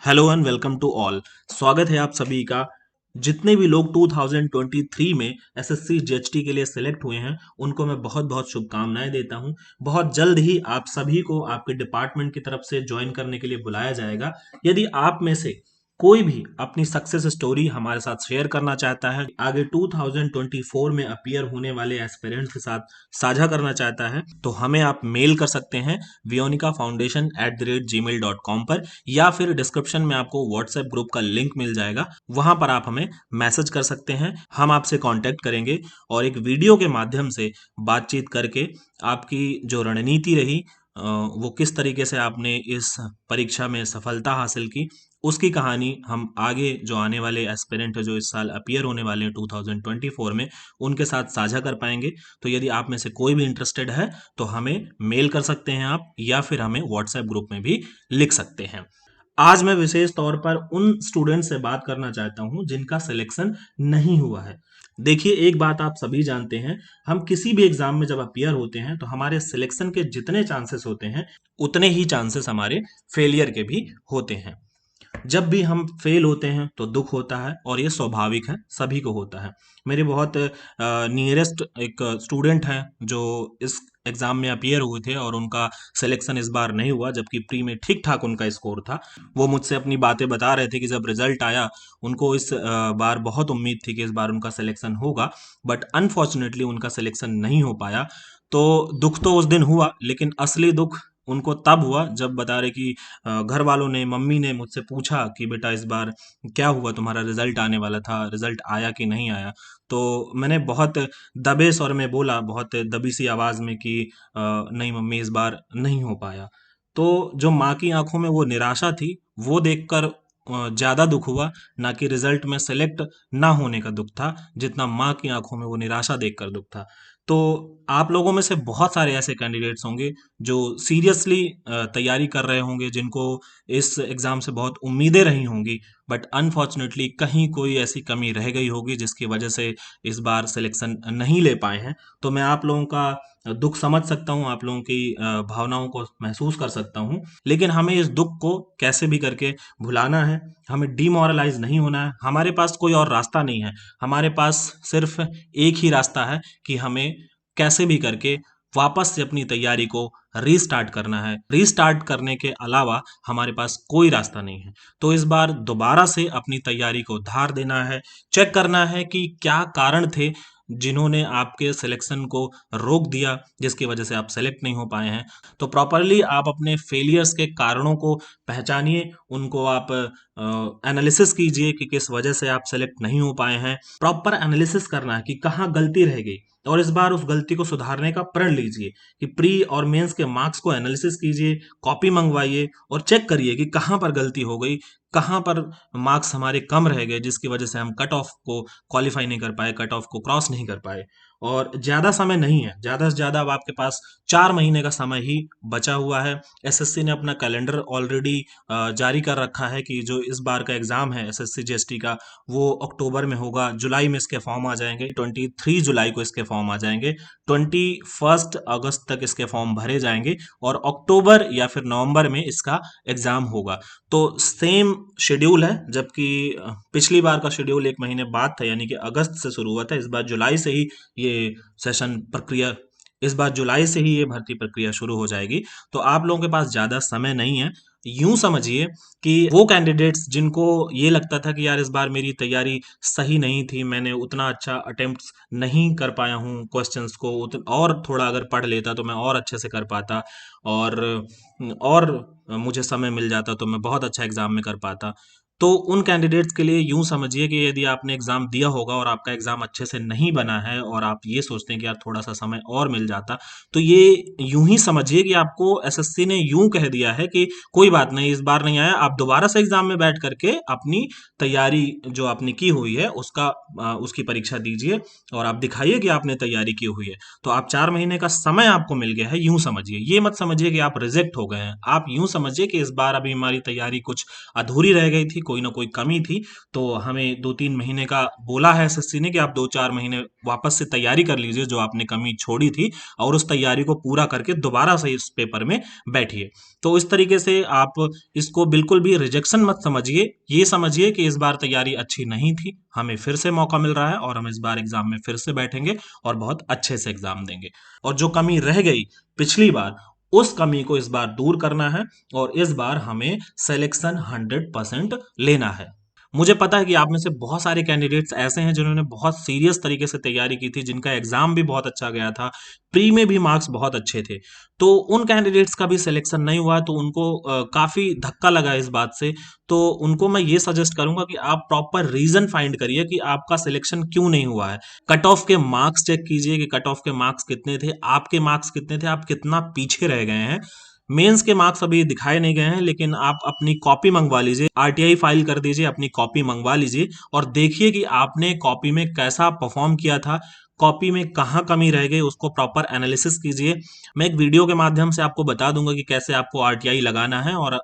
Hello and welcome to all. स्वागत है आप सभी का। जितने भी लोग 2023 में एसएससी जीएचटी के लिए सिलेक्ट हुए हैं उनको मैं बहुत बहुत शुभकामनाएं देता हूं। बहुत जल्द ही आप सभी को आपके डिपार्टमेंट की तरफ से ज्वाइन करने के लिए बुलाया जाएगा। यदि आप में से कोई भी अपनी सक्सेस स्टोरी हमारे साथ शेयर करना चाहता है, आगे 2024 में अपीयर होने वाले एस्पिरेंट्स के साथ साझा करना चाहता है, तो हमें आप मेल कर सकते हैं vionicafoundation@gmail.com पर, या फिर डिस्क्रिप्शन में आपको व्हाट्सएप ग्रुप का लिंक मिल जाएगा। वहां पर आप हमें मैसेज कर सकते हैं, हम आपसे कांटेक्ट करेंगे और एक वीडियो के माध्यम से बातचीत करके आपकी जो रणनीति रही, वो किस तरीके से आपने इस परीक्षा में सफलता हासिल की, उसकी कहानी हम आगे जो आने वाले एस्पिरेंट है जो इस साल अपीयर होने वाले हैं 2024 में, उनके साथ साझा कर पाएंगे। तो यदि आप में से कोई भी इंटरेस्टेड है तो हमें मेल कर सकते हैं आप, या फिर हमें व्हाट्सएप ग्रुप में भी लिख सकते हैं। आज मैं विशेष तौर पर उन स्टूडेंट से बात करना चाहता हूं जिनका सिलेक्शन नहीं हुआ है। देखिए, एक बात आप सभी जानते हैं, हम किसी भी एग्जाम में जब अपीयर होते हैं तो हमारे सिलेक्शन के जितने चांसेस होते हैं उतने ही चांसेस हमारे फेलियर के भी होते हैं। जब भी हम फेल होते हैं तो दुख होता है और ये स्वाभाविक है, सभी को होता है। मेरे बहुत नियरेस्ट एक स्टूडेंट हैं जो इस एग्जाम में अपीयर हुए थे और उनका सिलेक्शन इस बार नहीं हुआ, जबकि प्री में ठीक ठाक उनका स्कोर था। वो मुझसे अपनी बातें बता रहे थे कि जब रिजल्ट आया उनको इस बार बहुत उम्मीद थी कि इस बार उनका सिलेक्शन होगा, बट अनफॉर्चुनेटली उनका सिलेक्शन नहीं हो पाया। तो दुख तो उस दिन हुआ, लेकिन असली दुख उनको तब हुआ जब बता रहे कि घर वालों ने, मम्मी ने मुझसे पूछा कि बेटा इस बार क्या हुआ, तुम्हारा रिजल्ट आने वाला था, रिजल्ट आया कि नहीं आया। तो मैंने बहुत दबे स्वर में बोला, बहुत दबी सी आवाज में कि नहीं मम्मी, इस बार नहीं हो पाया। तो जो माँ की आंखों में वो निराशा थी वो देखकर ज्यादा दुख हुआ, ना कि रिजल्ट में सेलेक्ट ना होने का दुख था, जितना माँ की आंखों में वो निराशा देखकर दुख था। तो आप लोगों में से बहुत सारे ऐसे कैंडिडेट्स होंगे जो सीरियसली तैयारी कर रहे होंगे, जिनको इस एग्जाम से बहुत उम्मीदें रही होंगी, बट अनफॉर्चुनेटली कहीं कोई ऐसी कमी रह गई होगी जिसकी वजह से इस बार सिलेक्शन नहीं ले पाए हैं। तो मैं आप लोगों का दुख समझ सकता हूँ, आप लोगों की भावनाओं को महसूस कर सकता हूँ, लेकिन हमें इस दुख को कैसे भी करके भुलाना है। हमें डिमोरलाइज नहीं होना है। हमारे पास कोई और रास्ता नहीं है, हमारे पास सिर्फ एक ही रास्ता है कि हमें कैसे भी करके वापस से अपनी तैयारी को रीस्टार्ट करना है। रीस्टार्ट करने के अलावा हमारे पास कोई रास्ता नहीं है। तो इस बार दोबारा से अपनी तैयारी को धार देना है, चेक करना है कि क्या कारण थे जिन्होंने आपके सिलेक्शन को रोक दिया, जिसकी वजह से आप सेलेक्ट नहीं हो पाए हैं। तो प्रॉपरली आप अपने फेलियर्स के कारणों को पहचानिए, उनको आप एनालिसिस कीजिए कि किस वजह से आप सेलेक्ट नहीं हो पाए हैं। प्रॉपर एनालिसिस करना है कि कहाँ गलती रह गई, और इस बार उस गलती को सुधारने का प्रण लीजिए कि प्री और मेंस के मार्क्स को एनालिसिस कीजिए, कॉपी मंगवाइए और चेक करिए कि कहाँ पर गलती हो गई, कहाँ पर मार्क्स हमारे कम रह गए जिसकी वजह से हम कट ऑफ को क्वालिफाई नहीं कर पाए, कट ऑफ को क्रॉस नहीं कर पाए। और ज्यादा समय नहीं है, ज्यादा से ज्यादा अब आपके पास 4 महीने का समय ही बचा हुआ है। एसएससी ने अपना कैलेंडर ऑलरेडी जारी कर रखा है कि जो इस बार का एग्जाम है एसएससी जीएसटी का, वो अक्टूबर में होगा, जुलाई में इसके फॉर्म आ जाएंगे, 23 जुलाई को इसके फॉर्म आ जाएंगे, 21 अगस्त तक इसके फॉर्म भरे जाएंगे और अक्टूबर या फिर नवंबर में इसका एग्जाम होगा। तो सेम शेड्यूल है, जबकि पिछली बार का शेड्यूल 1 महीने बाद था, यानी कि अगस्त से शुरू हुआ था। ये सेशन प्रक्रिया इस बार जुलाई से ही ये भर्ती प्रक्रिया शुरू हो जाएगी। तो आप लोगों के पास ज्यादा समय नहीं है। यूं समझिए कि वो कैंडिडेट्स जिनको ये लगता था कि यार इस बार मेरी तैयारी सही नहीं थी, मैंने उतना अच्छा अटेम्प्ट्स नहीं कर पाया हूँ क्वेश्चंस को, और थोड़ा अगर पढ़ लेता तो मैं और अच्छे से कर पाता, और मुझे समय मिल जाता तो मैं बहुत अच्छा एग्जाम में कर पाता। तो उन कैंडिडेट्स के लिए यूं समझिए कि यदि आपने एग्जाम दिया होगा और आपका एग्जाम अच्छे से नहीं बना है और आप ये सोचते हैं कि यार थोड़ा सा समय और मिल जाता, तो ये यूं ही समझिए कि आपको एसएससी ने यूं कह दिया है कि कोई बात नहीं, इस बार नहीं आया, आप दोबारा से एग्जाम में बैठ करके अपनी तैयारी जो आपने की हुई है उसकी परीक्षा दीजिए और आप दिखाइए कि आपने तैयारी की हुई है। तो आप 4 महीने का समय आपको मिल गया है, यूं समझिए। ये मत समझिए कि आप रिजेक्ट हो गए हैं, आप यूं समझिए कि इस बार अभी हमारी तैयारी कुछ अधूरी रह गई थी, कोई ना कोई कमी थी, तो हमें 2-3 महीने का बोला है एसएससी ने कि आप 2-4 महीने वापस से तैयारी कर लीजिए जो आपने कमी छोड़ी थी, और उस तैयारी को पूरा करके दोबारा से इस पेपर में बैठिए। तो इस तरीके से आप इसको बिल्कुल भी रिजेक्शन मत समझिए, ये समझिए कि इस बार तैयारी अच्छी नहीं थी, हमें फिर से मौका मिल रहा है और हम इस बार एग्जाम में फिर से बैठेंगे और बहुत अच्छे से एग्जाम देंगे। और जो कमी रह गई पिछली बार, उस कमी को इस बार दूर करना है और इस बार हमें सिलेक्शन 100% लेना है। मुझे पता है कि आप में से बहुत सारे कैंडिडेट्स ऐसे हैं जिन्होंने बहुत सीरियस तरीके से तैयारी की थी, जिनका एग्जाम भी बहुत अच्छा गया था, प्री में भी मार्क्स बहुत अच्छे थे। तो उन कैंडिडेट्स का भी सिलेक्शन नहीं हुआ, तो उनको काफी धक्का लगा इस बात से। तो उनको मैं ये सजेस्ट करूंगा कि आप प्रॉपर रीजन फाइंड करिए कि आपका सिलेक्शन क्यों नहीं हुआ है। कट ऑफ के मार्क्स चेक कीजिए कि कट ऑफ के मार्क्स कितने थे, आपके मार्क्स कितने थे, आप कितना पीछे रह गए हैं। मेंस के मार्क्स अभी दिखाए नहीं गए हैं, लेकिन आप अपनी कॉपी मंगवा लीजिए, आरटीआई फाइल कर दीजिए, अपनी कॉपी मंगवा लीजिए और देखिए कि आपने कॉपी में कैसा परफॉर्म किया था, कॉपी में कहाँ कमी रह गई, उसको प्रॉपर एनालिसिस कीजिए। मैं एक वीडियो के माध्यम से आपको बता दूंगा कि कैसे आपको आरटीआई लगाना है, और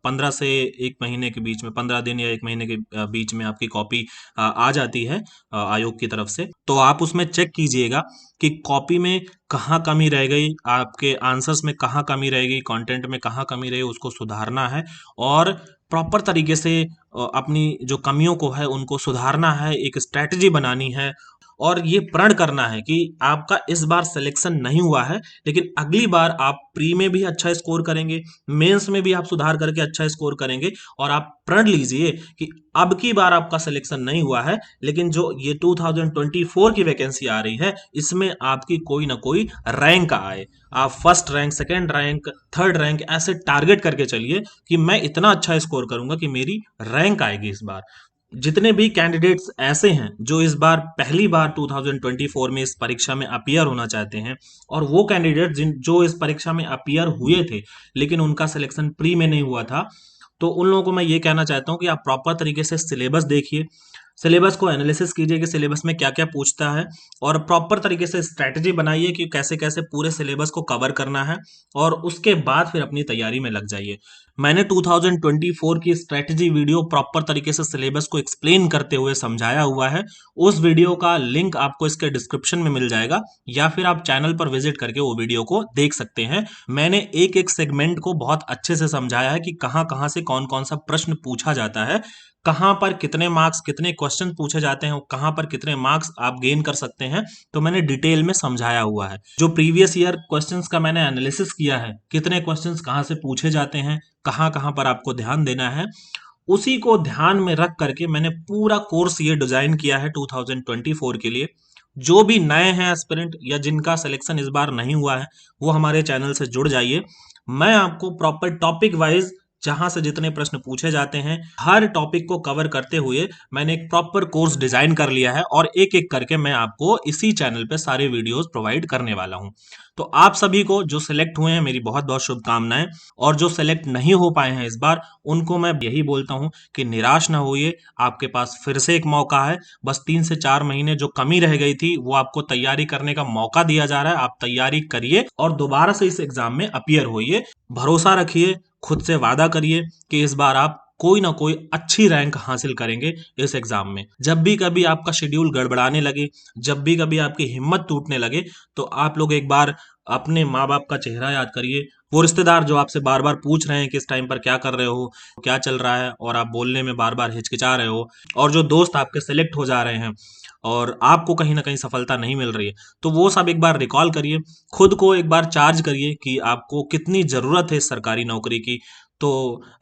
15 से 1 महीने के बीच में, 15 दिन या 1 महीने के बीच में आपकी कॉपी आ जाती है आयोग की तरफ से। तो आप उसमें चेक कीजिएगा कि कॉपी में कहाँ कमी रह गई, आपके आंसर्स में कहाँ कमी रह गई, कंटेंट में कहाँ कमी रही, उसको सुधारना है और प्रॉपर तरीके से अपनी जो कमियों को है उनको सुधारना है, एक स्ट्रैटेजी बनानी है और ये प्रण करना है कि आपका इस बार सिलेक्शन नहीं हुआ है, लेकिन अगली बार आप प्री में भी अच्छा स्कोर करेंगे, मेंस में भी आप सुधार करके अच्छा स्कोर करेंगे। और आप प्रण लीजिए कि अब की बार आपका सिलेक्शन नहीं हुआ है, लेकिन जो ये 2024 की वैकेंसी आ रही है, इसमें आपकी कोई ना कोई रैंक आए। आप first rank, second rank, third rank ऐसे टारगेट करके चलिए कि मैं इतना अच्छा स्कोर करूंगा कि मेरी रैंक आएगी इस बार। जितने भी कैंडिडेट्स ऐसे हैं जो इस बार पहली बार 2024 में इस परीक्षा में अपीयर होना चाहते हैं, और वो कैंडिडेट जिन जो इस परीक्षा में अपीयर हुए थे लेकिन उनका सिलेक्शन प्री में नहीं हुआ था, तो उन लोगों को मैं ये कहना चाहता हूँ कि आप प्रॉपर तरीके से सिलेबस देखिए, सिलेबस को एनालिसिस कीजिए कि सिलेबस में क्या क्या पूछता है, और प्रॉपर तरीके से स्ट्रैटेजी बनाइए कि कैसे कैसे पूरे सिलेबस को कवर करना है, और उसके बाद फिर अपनी तैयारी में लग जाइए। मैंने 2024 की स्ट्रैटेजी वीडियो प्रॉपर तरीके से सिलेबस को एक्सप्लेन करते हुए समझाया हुआ है। उस वीडियो का लिंक आपको इसके डिस्क्रिप्शन में मिल जाएगा, या फिर आप चैनल पर विजिट करके वो वीडियो को देख सकते हैं। मैंने एक एक सेगमेंट को बहुत अच्छे से समझाया है कि कहाँ कहाँ से कौन कौन सा प्रश्न पूछा जाता है, कहाँ पर कितने मार्क्स, कितने क्वेश्चन पूछे जाते हैं, कहाँ पर कितने मार्क्स आप गेन कर सकते हैं। तो मैंने डिटेल में समझाया हुआ है। जो प्रीवियस ईयर क्वेश्चंस का मैंने एनालिसिस किया है, कितने क्वेश्चंस कहाँ से पूछे जाते हैं, कहाँ कहाँ पर आपको ध्यान देना है, उसी को ध्यान में रख करके मैंने पूरा कोर्स ये डिजाइन किया है 2024 के लिए। जो भी नए हैं एस्पिरेंट या जिनका सिलेक्शन इस बार नहीं हुआ है, वो हमारे चैनल से जुड़ जाइए। मैं आपको प्रॉपर टॉपिक वाइज जहां से जितने प्रश्न पूछे जाते हैं, हर टॉपिक को कवर करते हुए मैंने एक प्रॉपर कोर्स डिजाइन कर लिया है, और एक एक करके मैं आपको इसी चैनल पे सारे वीडियोस प्रोवाइड करने वाला हूं। तो आप सभी को जो सिलेक्ट हुए हैं, मेरी बहुत बहुत शुभकामनाएं, और जो सिलेक्ट नहीं हो पाए हैं इस बार, उनको मैं यही बोलता हूं कि निराश ना होइए, आपके पास फिर से एक मौका है। बस 3 से 4 महीने जो कमी रह गई थी वो आपको तैयारी करने का मौका दिया जा रहा है। आप तैयारी करिए और दोबारा से इस एग्जाम में अपीयर होइए। भरोसा रखिए, खुद से वादा करिए कि इस बार आप कोई ना कोई अच्छी रैंक हासिल करेंगे इस एग्जाम में। जब भी कभी आपका शेड्यूल गड़बड़ाने लगे, जब भी कभी आपकी हिम्मत टूटने लगे, तो आप लोग एक बार अपने माँ बाप का चेहरा याद करिए, वो रिश्तेदार जो आपसे बार बार पूछ रहे हैं कि इस टाइम पर क्या कर रहे हो, क्या चल रहा है, और आप बोलने में बार बार हिचकिचा रहे हो, और जो दोस्त आपके सेलेक्ट हो जा रहे हैं और आपको कहीं ना कहीं सफलता नहीं मिल रही है, तो वो सब एक बार रिकॉल करिए, खुद को एक बार चार्ज करिए कि आपको कितनी जरूरत है इस सरकारी नौकरी की। तो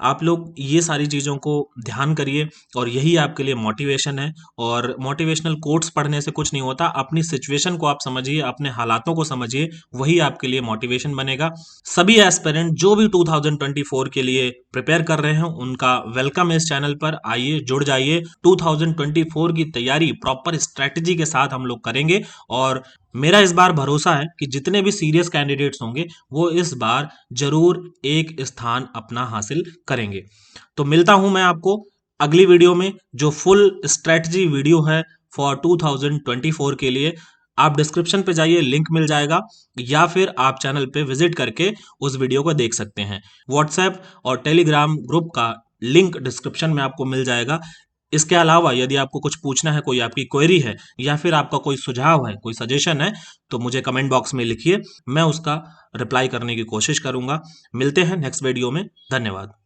आप लोग ये सारी चीज़ों को ध्यान करिए, और यही आपके लिए मोटिवेशन है। और मोटिवेशनल कोट्स पढ़ने से कुछ नहीं होता, अपनी सिचुएशन को आप समझिए, अपने हालातों को समझिए, वही आपके लिए मोटिवेशन बनेगा। सभी एस्पिरेंट जो भी 2024 के लिए प्रिपेयर कर रहे हैं, उनका वेलकम है इस चैनल पर। आइए, जुड़ जाइए। 2024 की तैयारी प्रॉपर स्ट्रेटजी के साथ हम लोग करेंगे, और मेरा इस बार भरोसा है कि जितने भी सीरियस कैंडिडेट्स होंगे वो इस बार जरूर एक स्थान अपना हासिल करेंगे। तो मिलता हूं मैं आपको अगली वीडियो में, जो फुल स्ट्रेटजी वीडियो है फॉर 2024 के लिए। आप डिस्क्रिप्शन पे जाइए, लिंक मिल जाएगा, या फिर आप चैनल पे विजिट करके उस वीडियो को देख सकते हैं। व्हाट्सएप और टेलीग्राम ग्रुप का लिंक डिस्क्रिप्शन में आपको मिल जाएगा। इसके अलावा यदि आपको कुछ पूछना है, कोई आपकी क्वेरी है या फिर आपका कोई सुझाव है, कोई सजेशन है, तो मुझे कमेंट बॉक्स में लिखिए, मैं उसका रिप्लाई करने की कोशिश करूंगा। मिलते हैं नेक्स्ट वीडियो में। धन्यवाद।